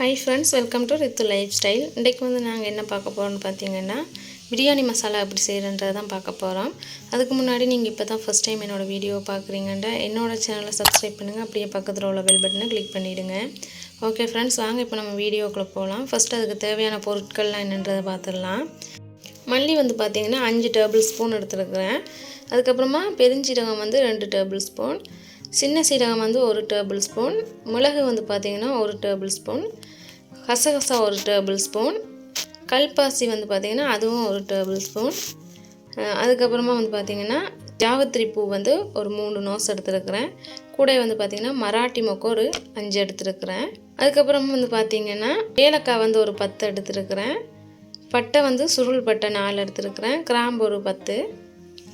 Hi friends, welcome to Rithu Lifestyle. இன்றைக்கு நாங்கள் என்ன பார்க்க போகிறோம்னு பார்த்தீங்கன்னா பிரியாணி மசாலா எப்படி செய்கிறன்றதை தான் பார்க்க போகிறோம். அதுக்கு முன்னாடி நீங்கள் இப்போ தான் ஃபஸ்ட் டைம் என்னோடய வீடியோவை பார்க்குறீங்கன்னா என்னோட சேனலை சப்ஸ்கிரைப் பண்ணுங்கள். அப்படியே பக்கத்தில் உள்ள பெல் பட்டனை கிளிக் பண்ணிவிடுங்க. ஓகே ஃப்ரெண்ட்ஸ், வாங்க இப்போ நம்ம வீடியோக்குள்ளே போகலாம். ஃபஸ்ட்டு அதுக்கு தேவையான பொருட்கள்லாம் என்னன்றதை பார்த்துடலாம். மல்லி பார்த்தீங்கன்னா 5 டேபிள் ஸ்பூன் எடுத்துருக்குறேன். அதுக்கப்புறமா பெருஞ்சீரகம் 2 டேபிள் ஸ்பூன், சின்ன சீரகம் 1 டேபிள் ஸ்பூன், மிளகு பார்த்திங்கன்னா 1 டேபிள் ஸ்பூன், கசகசா 1 டேபிள் ஸ்பூன், கல்பாசி பார்த்திங்கன்னா அதுவும் 1 டேபிள் ஸ்பூன், அதுக்கப்புறமா பார்த்திங்கன்னா ஜாவத்திரி பூ ஒரு 3 நோஸ் எடுத்துருக்கிறேன். கூட பார்த்திங்கன்னா மராட்டி மொக்கு ஒரு 5 எடுத்துருக்கிறேன். அதுக்கப்புறம் பார்த்திங்கன்னா ஏலக்காய் ஒரு 10 எடுத்துருக்கிறேன். பட்டை சுருள் பட்டை 4 எடுத்துருக்கிறேன். கிராம்பு ஒரு 10,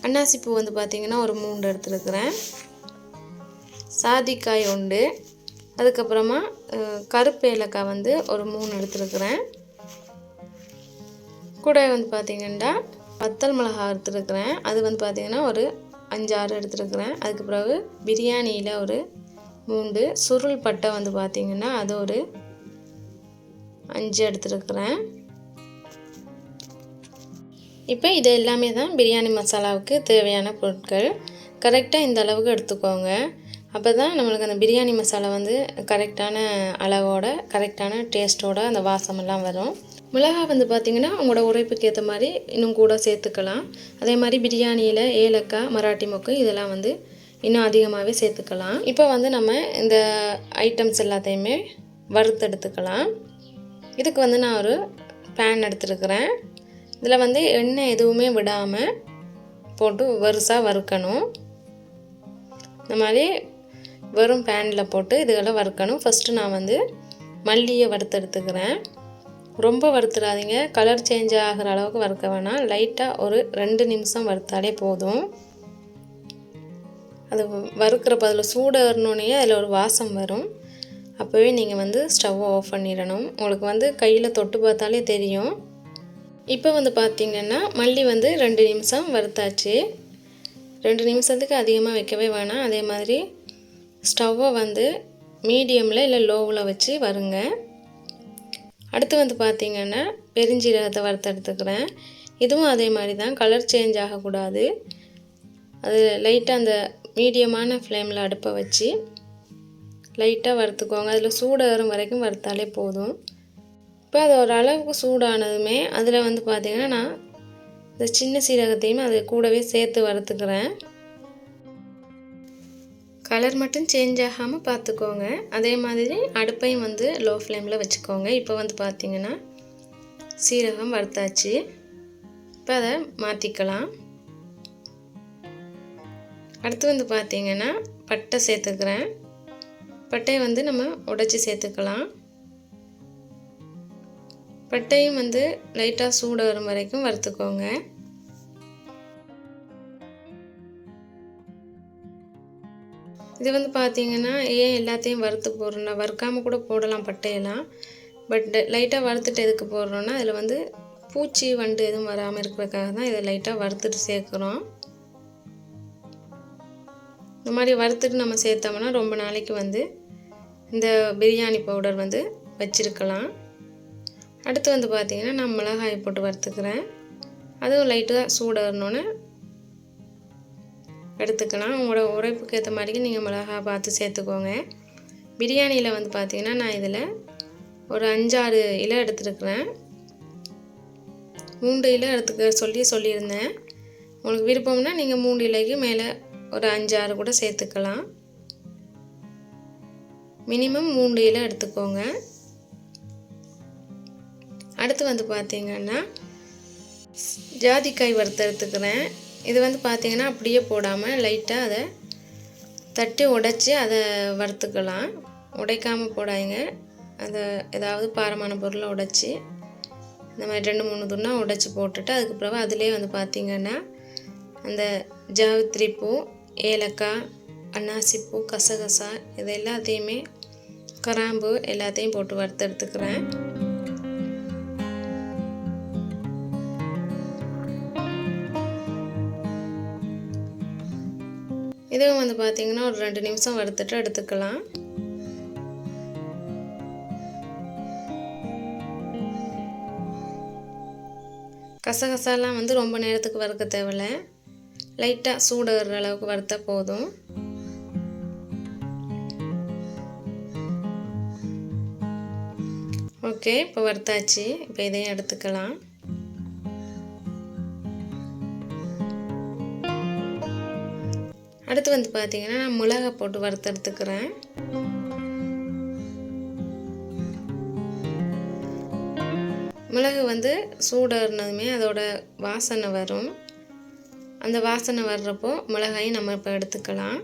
அன்னாசிப்பூ பார்த்திங்கன்னா ஒரு 3 எடுத்துருக்கிறேன். சாதிக்காய் 1, அதுக்கப்புறமா கருப்பு ஏலக்காய் ஒரு 3 எடுத்துருக்கிறேன். கூட பார்த்திங்கன்னா வத்தல் மிளகாய் எடுத்துருக்கிறேன். அது பார்த்திங்கன்னா ஒரு 5-6 எடுத்துருக்கிறேன். அதுக்கு பிறகு பிரியாணியில் ஒரு 3, சுருள் பட்டை பார்த்திங்கன்னா அது ஒரு 5 எடுத்துருக்கிறேன். இப்போ இது எல்லாமே தான் பிரியாணி மசாலாவுக்கு தேவையான பொருட்கள். கரெக்டாக இந்த அளவுக்கு எடுத்துக்கோங்க. அப்போ தான் நம்மளுக்கு அந்த பிரியாணி மசாலா கரெக்டான அளவோட கரெக்டான டேஸ்ட்டோட அந்த வாசமெல்லாம் வரும். மிளகாய் பார்த்திங்கன்னா உங்களோட உரைப்புக்கு ஏற்ற மாதிரி இன்னும் கூட சேர்த்துக்கலாம். அதே மாதிரி பிரியாணியில் ஏலக்காய், மராட்டி மொக்கு இதெல்லாம் இன்னும் அதிகமாகவே சேர்த்துக்கலாம். இப்போ நம்ம இந்த ஐட்டம்ஸ் எல்லாத்தையுமே வறுத்தெடுத்துக்கலாம். இதுக்கு நான் ஒரு பேன் எடுத்துருக்கிறேன். இதில் எண்ணெய் எதுவுமே விடாமல் போட்டு வறுசாக வறுக்கணும். இந்த மாதிரி வெறும் பேனில் போட்டு இதுகளை வறுக்கணும். ஃபஸ்ட்டு நான் மல்லியை வறுத்தெடுத்துக்கிறேன். ரொம்ப வறுத்துடாதீங்க, கலர் சேஞ்ச் ஆகிற அளவுக்கு வறுக்க வேணாம். லைட்டாக ஒரு 2 நிமிஷம் வறுத்தாலே போதும். அது வறுக்கிற பதில் சூடு ஏறினோடனே அதில் ஒரு வாசம் வரும். அப்போவே நீங்கள் ஸ்டவ்வை ஆஃப் பண்ணிடணும். உங்களுக்கு கையில் தொட்டு பார்த்தாலே தெரியும். இப்போ பார்த்திங்கன்னா மல்லி 2 நிமிஷம் வறுத்தாச்சு. 2 நிமிஷத்துக்கு அதிகமாக வைக்கவே வேணாம். அதே மாதிரி ஸ்டவ்வை மீடியமில் இல்லை லோவில் வச்சு வருங்க. அடுத்து பார்த்திங்கன்னா பெருஞ்சீரகத்தை வறுத்தெடுத்துக்கிறேன். இதுவும் அதே மாதிரி தான், கலர் சேஞ்ச் ஆகக்கூடாது. அது லைட்டாக அந்த மீடியமான ஃப்ளேமில் அடுப்பை வச்சு லைட்டாக வறுத்துக்கோங்க. அதில் சூடு ஏறும் வரைக்கும் வறுத்தாலே போதும். இப்போ அது ஓரளவுக்கு சூடானதுமே அதில் பார்த்திங்கன்னா நான் இந்த சின்ன சீரகத்தையும் அது கூடவே சேர்த்து வறுத்துக்கிறேன். கலர் மட்டும் சேஞ்ச் ஆகாமல் பார்த்துக்கோங்க. அதே மாதிரி அடுப்பையும் லோ ஃப்ளேமில் வச்சுக்கோங்க. இப்போ பார்த்திங்கன்னா சீரகம் வறுத்தாச்சு. இப்போ அதை மாற்றிக்கலாம். அடுத்து பார்த்திங்கன்னா பட்டை சேர்த்துக்கிறேன். பட்டையை நம்ம உடைச்சி சேர்த்துக்கலாம். பட்டையும் லைட்டாக சூடு வரும் வரைக்கும் வறுத்துக்கோங்க. இது பார்த்திங்கன்னா ஏன் எல்லாத்தையும் வறுத்து போடுறோன்னா, வறுக்காமல் கூட போடலாம் பட்டையெல்லாம். பட் லைட்டாக வறுத்துட்டு எதுக்கு போடுறோன்னா அதில் பூச்சி வண்டு எதுவும் வராமல் இருக்கிறதுக்காக தான் இதை லைட்டாக வறுத்துட்டு சேர்க்குறோம். இந்த மாதிரி வறுத்துட்டு நம்ம சேர்த்தோம்னா ரொம்ப நாளைக்கு இந்த பிரியாணி பவுடர் வச்சுருக்கலாம். அடுத்து பார்த்திங்கன்னா நான் மிளகாய் போட்டு வறுத்துக்கிறேன். அதுவும் லைட்டாக சூடாகணுன்னு எடுத்துக்கலாம். உங்களோட உரைப்புக்கு ஏற்ற மாதிரி நீங்கள் மிளகாய் பார்த்து சேர்த்துக்கோங்க. பிரியாணியில் பார்த்திங்கன்னா நான் இதில் ஒரு 5-6 இலை எடுத்துருக்குறேன். 3 இலை எடுத்துக்க சொல்லியிருந்தேன். உங்களுக்கு விருப்பம்னா நீங்கள் 3 இலைக்கு மேலே ஒரு 5-6 கூட சேர்த்துக்கலாம். மினிமம் 3 இலை எடுத்துக்கோங்க. அடுத்து பார்த்திங்கன்னா ஜாதிக்காய் வறுத்து எடுத்துக்கிறேன். இது பார்த்திங்கன்னா அப்படியே போடாமல் லைட்டாக அதை தட்டி உடைச்சி அதை வறுத்துக்கலாம். உடைக்காமல் போடாதீங்க. அதை ஏதாவது பாரமான பொருளை உடைச்சி இந்த மாதிரி 2-3 துண்டாக உடைச்சி போட்டுட்டு அதுக்கப்புறம் அதிலே பார்த்திங்கன்னா அந்த ஜாவித்திரி பூ, ஏலக்காய், அன்னாசிப்பூ, கசகசா இது எல்லாத்தையுமே, கிராம்பு எல்லாத்தையும் போட்டு வறுத்து எடுத்துக்கிறேன். இதுவும் பார்த்திங்கன்னா ஒரு 2 நிமிஷம் வறுத்துட்டு எடுத்துக்கலாம். கசகசாலாம் வந்து ரொம்ப நேரத்துக்கு வறுக்க தேவையில்ல, லைட்டாக சூடுற அளவுக்கு வறுத்தா போதும். ஓகே, இப்போ வறுத்தாச்சு. இப்போ இதையும் எடுத்துக்கலாம். அடுத்து வந்து பார்த்திங்கன்னா நான் மிளகா போட்டு வறுத்து எடுத்துக்கிறேன். மிளகு வந்து சூடாறினதுமே அதோட வாசனை வரும். அந்த வாசனை வர்றப்போ மிளகாயும் நம்ம இப்போ எடுத்துக்கலாம்.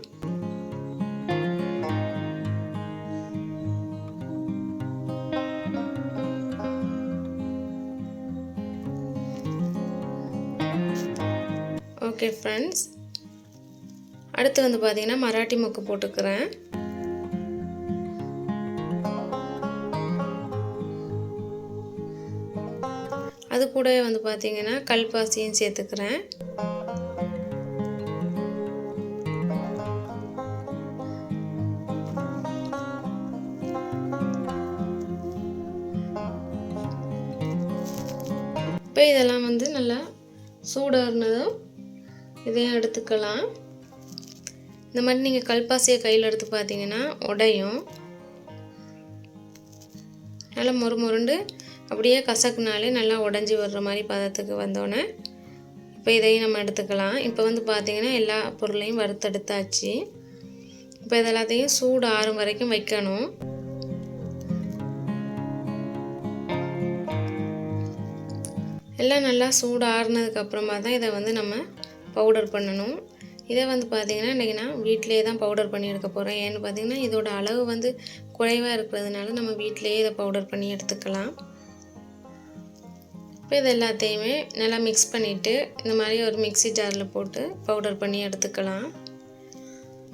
ஓகே ஃப்ரெண்ட்ஸ், அடுத்து வந்து பார்த்திங்கன்னா மராட்டி மொக்கு போட்டுக்கிறேன். அது கூட வந்து பார்த்திங்கன்னா கல்பாசியும் சேர்த்துக்கிறேன். இப்போ இதெல்லாம் வந்து நல்லா சூடாறினதும் இதையும் எடுத்துக்கலாம். இந்த மாதிரி நீங்கள் கல்பாசியை கையில் எடுத்து பார்த்தீங்கன்னா உடையும். நல்லா மொறுமொருண்டு அப்படியே கசக்குனாலே நல்லா உடஞ்சி வர்ற மாதிரி பதத்துக்கு வந்தோடனே இப்போ இதையும் நம்ம எடுத்துக்கலாம். இப்போ வந்து பார்த்திங்கன்னா எல்லா பொருளையும் வறுத்தெடுத்தாச்சு. இப்போ இது எல்லாத்தையும் சூடு ஆறும் வரைக்கும் வைக்கணும். எல்லாம் நல்லா சூடு ஆறுனதுக்கப்புறமா தான் இதை வந்து நம்ம பவுடர் பண்ணணும். இதை வந்து பார்த்திங்கன்னா இன்றைக்கி நான் வீட்டிலே தான் பவுடர் பண்ணி எடுக்க போகிறேன். ஏன்னு பார்த்திங்கன்னா இதோட அளவு வந்து குறைவாக இருக்கிறதுனால நம்ம வீட்டிலேயே இதை பவுடர் பண்ணி எடுத்துக்கலாம். இப்போ இது எல்லாத்தையுமே நல்லா மிக்ஸ் பண்ணிவிட்டு இந்த மாதிரி ஒரு மிக்ஸி ஜாரில் போட்டு பவுடர் பண்ணி எடுத்துக்கலாம்.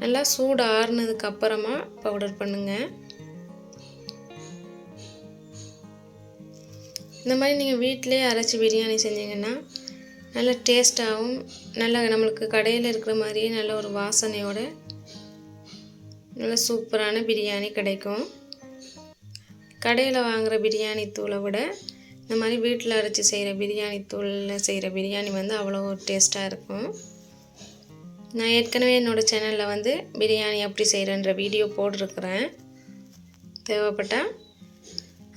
நல்லா சூடு ஆறுனதுக்கப்புறமா பவுடர் பண்ணுங்கள். இந்த மாதிரி நீங்கள் வீட்டிலே அரைச்சி பிரியாணி செஞ்சிங்கன்னா நல்ல டேஸ்ட்டாகவும் நல்லா நம்மளுக்கு கடையில் இருக்கிற மாதிரியே நல்ல ஒரு வாசனையோட நல்ல சூப்பரான பிரியாணி கிடைக்கும். கடையில் வாங்குகிற பிரியாணி தூளை விட இந்த மாதிரி வீட்டில் அரைச்சி செய்கிற பிரியாணி தூளில் செய்கிற பிரியாணி வந்து அவ்வளோ ஒரு டேஸ்ட்டாக இருக்கும். நான் ஏற்கனவே என்னோடய சேனலில் வந்து பிரியாணி எப்படி செய்கிறேன்ற வீடியோ போட்டிருக்கிறேன். தேவைப்பட்டால்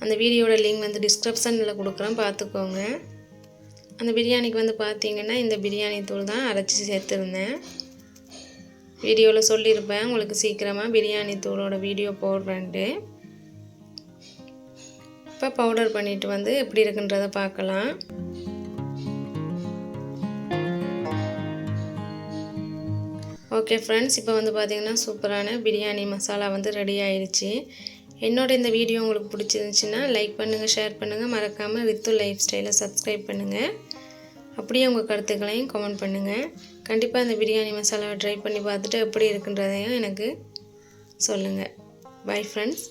அந்த வீடியோட லிங்க் வந்து டிஸ்கிரிப்ஷனில் கொடுக்குறேன், பார்த்துக்கோங்க. அந்த பிரியாணிக்கு வந்து பார்த்திங்கன்னா இந்த பிரியாணி தூள் தான் அரைச்சி சேர்த்துருந்தேன். வீடியோவில் சொல்லியிருப்பேன் உங்களுக்கு சீக்கிரமாக பிரியாணி தூளோட வீடியோ போடுறேன்ட்டு. இப்போ பவுடர் பண்ணிவிட்டு வந்து எப்படி இருக்குன்றதை பார்க்கலாம். ஓகே ஃப்ரெண்ட்ஸ், இப்போ வந்து பார்த்திங்கன்னா சூப்பரான பிரியாணி மசாலா வந்து ரெடி ஆயிடுச்சு. என்னோட இந்த வீடியோ உங்களுக்கு பிடிச்சிருந்துச்சுன்னா லைக் பண்ணுங்கள், ஷேர் பண்ணுங்கள், மறக்காமல் ரித்து லைஃப் ஸ்டைலை சப்ஸ்கிரைப் பண்ணுங்கள். அப்படியே உங்கள் கருத்துக்களையும் கமெண்ட் பண்ணுங்கள். கண்டிப்பாக இந்த பிரியாணி மசாலாவை ட்ரை பண்ணி பார்த்துட்டு எப்படி இருக்குன்றதையும் எனக்கு சொல்லுங்கள். Bye friends.